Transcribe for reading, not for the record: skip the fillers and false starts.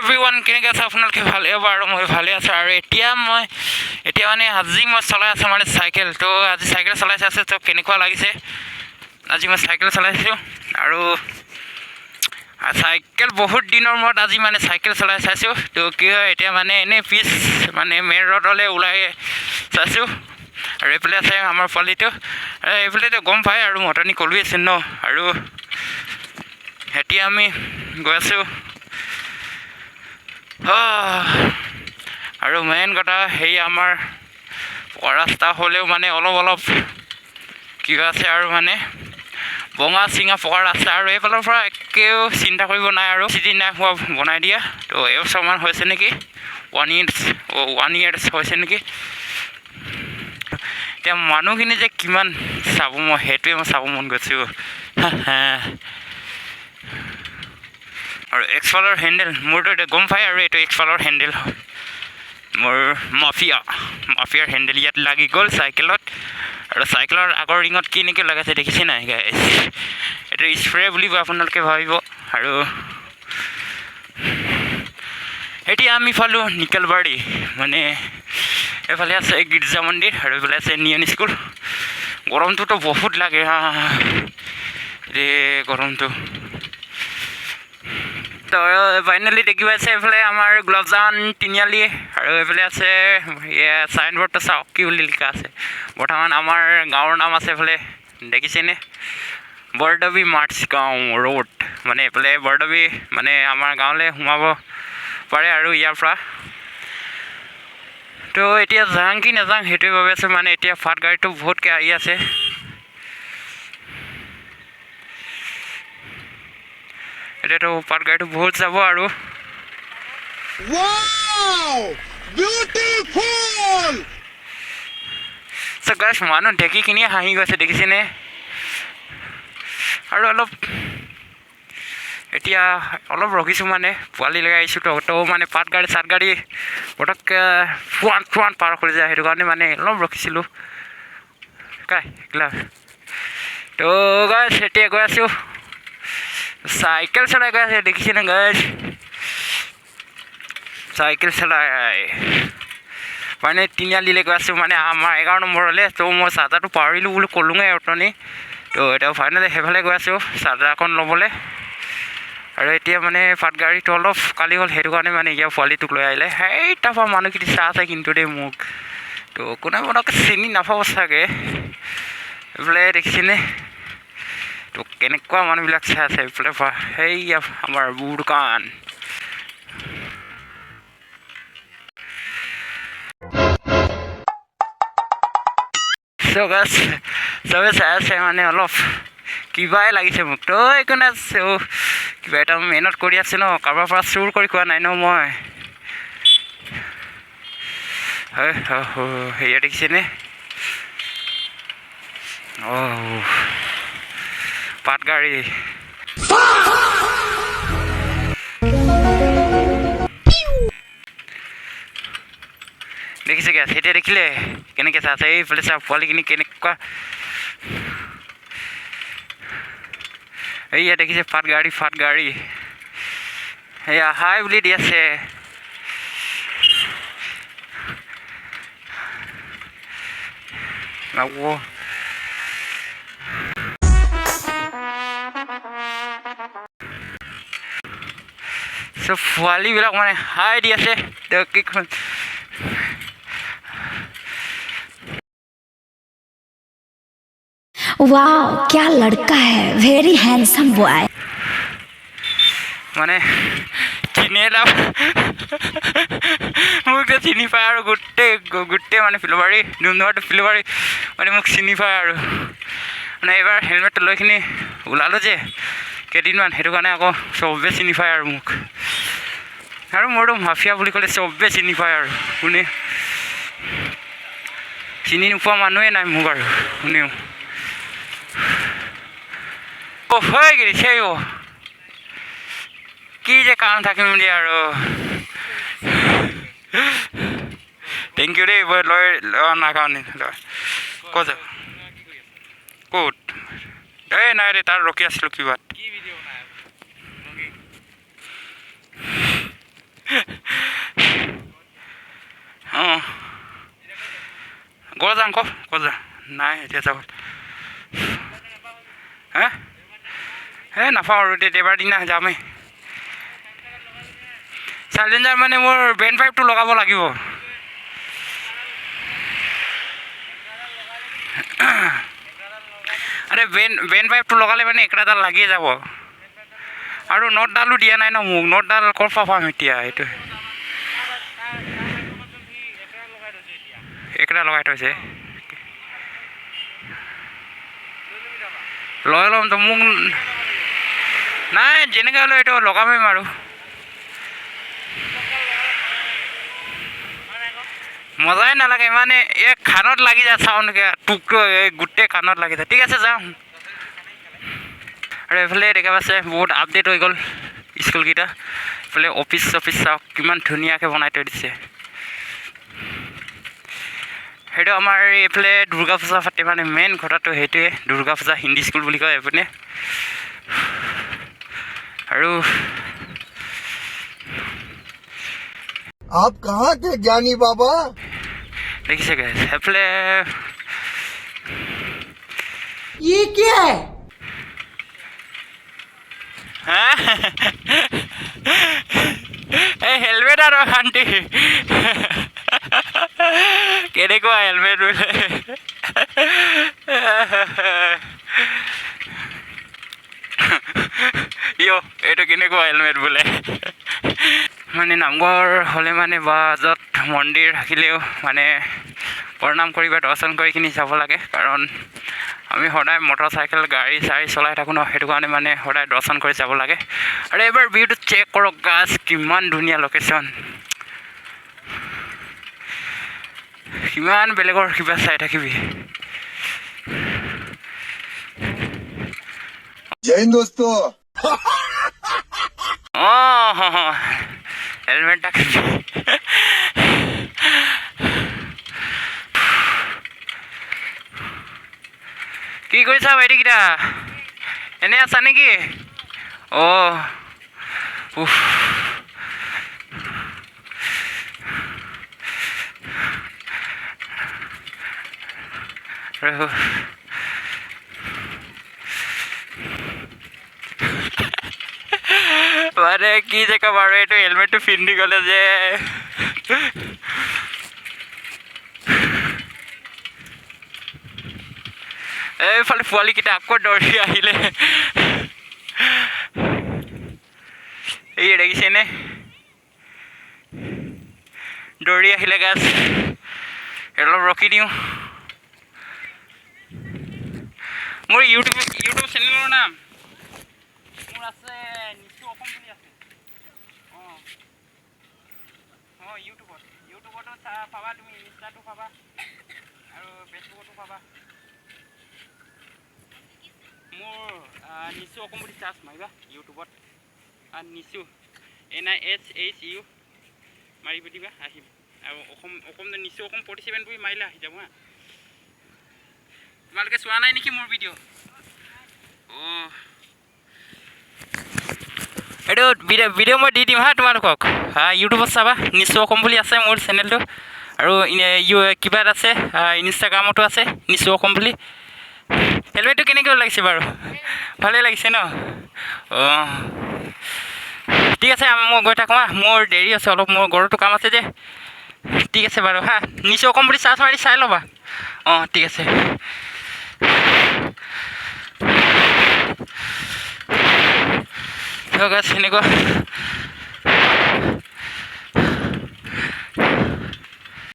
everyone কেনেকৈ আছে আপোনালোকে ভালে হ'ব আৰু মই ভালে আছোঁ আৰু এতিয়া মানে আজি মই চলাই আছোঁ মানে চাইকেল তো আজি চাইকেল চলাই চাইছোঁ তো কেনেকুৱা লাগিছে আজি মই চাইকেল চলাইছোঁ আৰু চাইকেল বহুত দিনৰ মূৰত আজি মানে চাইকেল চলাই চাইছোঁ তো কি হয় এতিয়া মানে এনেই পিছ মানে মেইন ৰোডলৈ ওলাই চাইছোঁ আৰু এইফালে আছে আমাৰ পোৱালিটো এইফালেতো গম পায় আৰু মটনি ক'লোৱে আছে ন আৰু এতিয়া আমি গৈ আছোঁ আৰু মেইন কথা সেই আমাৰ ৰাস্তা হ'লেও মানে অলপ কিবা আছে আৰু মানে বঙা চিঙা পকা ৰাস্তা আৰু এইফালৰ পৰা একেও চিন্তা কৰিব নাই আৰু সিদিনা হোৱা বনাই দিয়া তো এবছৰমান হৈছে নেকি 1 year হৈছে নেকি এতিয়া মানুহখিনি যে কিমান চাব মই সেইটোৱে মই চাব মন গৈছোঁ আৰু এক্সপালৰ হেণ্ডেল মোৰতো এতিয়া গম পায় আৰু এইটো এক্সপালৰ হেণ্ডেল হয় মোৰ মাফিয়াৰ হেণ্ডেল ইয়াত লাগি গ'ল চাইকেলত আৰু চাইকেলৰ আগৰ ৰিঙত কি নেকি লগাইছে দেখিছে নাই গাইছ এইটো স্প্ৰে বুলিব আপোনালোকে ভাবিব আৰু এতিয়া আমি পালোঁ নিকলবাৰী মানে এইফালে আছে গীৰ্জা মন্দিৰ আৰু এইফালে আছে নিয়ন স্কুল গৰমটোতো বহুত লাগে ৰে গৰমটো তো ফাইনেলি দেখি পাইছে এইফালে আমাৰ গোলাপজান তিনিআলি আৰু এইফালে আছে চাইনবোৰ্ডটো চাওক কি বুলি লিখা আছে বৰ্তমান আমাৰ গাঁৱৰ নাম আছে এইফালে দেখিছেনে বৰদবী মাৰ্চগাঁও ৰোড মানে এইফালে বৰদবী মানে আমাৰ গাঁৱলৈ সোমাব পাৰে আৰু ইয়াৰ পৰা তো এতিয়া যাওঁ কি নাযাওঁ সেইটোৱে ভাবি আছোঁ মানে এতিয়া ফাট গাড়ীটো বহুতকৈ আহি আছে এতিয়াতো পাট গাড়ীটো বহুত যাব আৰু গাছ মানুহ ঢেকি কিনিয়ে হাঁহি গৈছে দেখিছেনে আৰু এতিয়া অলপ ৰখিছোঁ মানে পোৱালি লগাই আহিছোঁ তো মানে পাট গাড়ী চাট গাড়ী পটককৈ ফুৱান পাৰ কৰি যায় সেইটো কাৰণে মানে অলপ ৰখিছিলোঁ তো গাছ এতিয়া গৈ আছোঁ চাইকেল চলাই গৈ আছে দেখিছেনে গাছ চাইকেল চলাই মানে তিনিআলিলৈ গৈ আছোঁ মানে আমাৰ 11 নম্বৰলৈ তো মই চাৰ্জাৰটো পাহৰিলোঁ বুলি ক'লোঁগৈ অথনি তো এতিয়া ফাইনেলি সেইফালে গৈ আছোঁ চাৰ্জাৰখন ল'বলৈ আৰু এতিয়া মানে পাট গাড়ীটো অলপ কালি হ'ল সেইটো কাৰণে মানে ইয়াৰ পোৱালিটোক লৈ আহিলে সেই তাৰপৰা মানুহখিনি চাহ আছে কিন্তু দেই মোক তো কোনে মনকে চিনি নাপাব চাগে এইফালে দেখিছেনে তো কেনেকুৱা মানুহবিলাক চাই আছে এইফালে সেই আমাৰ বুৰ দোকান চবে চাই আছে মানে অলপ কিবাই লাগিছে মোক তো একো নাই কিবা এটা মেহনত কৰি আছে ন কাৰোবাৰ পৰা চুৰ কৰি খোৱা নাই ন মই সেয়া দেখিছেনে পাট গাড়ী দেখিছে গেছ এতিয়া দেখিলে কেনেকৈ চাইছে এইফালে চা পোৱালিখিনি কেনেকুৱা এইয়া দেখিছে ফাট গাড়ী এয়া হাই বুলি দি আছে চব পোৱালিবিলাক মানে হাই দি আছে কি वाह क्या लड़का है वेरी हैंडसम बॉय মানে চিনিয়ে মোক যে চিনি পায় আৰু গোটেই মানে ফিলবাৰী ডুমডুমাটো ফিলবাৰী মানে মোক চিনি পায় আৰু মানে এইবাৰ হেলমেটটো লৈ কিনি ওলালোঁ যে কেইদিনমান সেইটো কাৰণে আকৌ চবেই চিনি পায় আৰু মোক আৰু মোৰতো মাফিয়া বুলি ক'লে চবেই চিনি পায় আৰু কোনে চিনি নোপোৱা মানুহেই নাই মোক আৰু কোনেও হৈ গৈছে কি যে কাম থাকিম বুলি আৰু থেংক ইউ দেই লৈ অনাৰ কাৰণে ক'ত এই নাই দে তাৰ ৰখি আছিলোঁ কিবা যাওঁ ক যা নাই এতিয়া যাব হে নাপাওঁ আৰু দেওবাৰ দিনা যামেই চাইলেঞ্জাৰ মানে মোৰ বেণ্ড পাইপটো লগাব লাগিব আৰে বেণ্ড পাইপটো লগালে মানে একৰাডাল লাগিয়ে যাব আৰু নটডালো দিয়া নাই ন মোক নটডাল ক'ৰ পৰা পাম এতিয়া এইটো একৰা লগাই থৈছে লৈ ল'ম তো মোক নাই যেনেকৈ হ'লেও এইটো লগামেই আৰু মজাই নালাগে মানে এই কাণত লাগি যায় চাউণ্ডকে টুকটো এই গোটেই কাণত লাগি যায় ঠিক আছে যাওঁ আৰু এইফালে দেখা পাইছে বহুত আপডেট হৈ গ'ল স্কুলকেইটা এইফালে অফিচ চফিচ চাওক কিমান ধুনীয়াকৈ বনাই থৈ দিছে সেইটো আমাৰ এইফালে দুৰ্গা পূজা পাতে মানে মেইন কথাটো সেইটোৱে দুৰ্গা পূজা হিন্দী স্কুল বুলি কয় এইপিনে আৰু आप कहाँ थे ज्ञानी बाबा দেখিছে গাইছ সেইফালে ये क्या है এই হেলমেট আৰু শান্তি কেনেকুৱা হেলমেট বোলে এইটো কেনেকুৱা হেলমেট বোলে মানে নামঘৰ হ'লে মানে বা য'ত মন্দিৰ থাকিলেও মানে প্ৰণাম কৰি বা দৰ্শন কৰি কিনি যাব লাগে কাৰণ আমি সদায় মটৰ চাইকেল গাড়ী চাড়ী চলাই থাকোঁ ন সেইটো কাৰণে মানে সদায় দৰ্শন কৰি যাব লাগে আৰু এইবাৰ ভিউটো চেক কৰক গাছ কিমান ধুনীয়া লোকেশ্যন কিমান বেলেগৰ কিবা চাই থাকিবি जय हिंद दोस्तों অঁ হেলমেটটা কি কৰিছা ভাইটিকেইটা এনে আছা নেকি অঁ উফ মানে কি যে ক'ম আৰু এইটো হেলমেটটো পিন্ধি গ'লে যে এইফালে পোৱালিকেইটা আকৌ দৌৰি আহিলে এই দেখিছেনে দৌৰি আহিলে গাছ অলপ ৰখি দিওঁ মোৰ ইউটিউব চেনেলৰ নাম মোৰ আছে নিচু অসম বুলি আছে অঁ ইউটিউবতো পাবা তুমি ইনষ্টাটো পাবা আৰু ফেচবুকতো পাবা মোৰ নিচু অসম বুলি চাৰ্চ মাৰিবা ইউটিউবত নিচু NISHU মাৰি দিবা আহিব আৰু অসম নিচু অসম 47 বুলি মাৰিলে আহি যাব হা তোমালোকে চোৱা নাই নেকি মোৰ ভিডিঅ' অঁ এইটো ভিডিঅ' মই দি দিম হা তোমালোকক ইউটিউবত চাবা নিচু অসম বুলি আছে মোৰ চেনেলটো আৰু কিবা এটা আছে ইনষ্টাগ্ৰামতো আছে নিচু অসম বুলি হেলমেটটো কেনেকৈ লাগিছে বাৰু ভালেই লাগিছে ন অঁ ঠিক আছে মই গৈ থাকোঁ হা মোৰ দেৰি আছে অলপ মোৰ ঘৰতো কাম আছে যে ঠিক আছে বাৰু হা নিচু অসম বুলি চাৰ্চ মাৰি চাই ল'বা অঁ ঠিক আছে সেনেকুৱা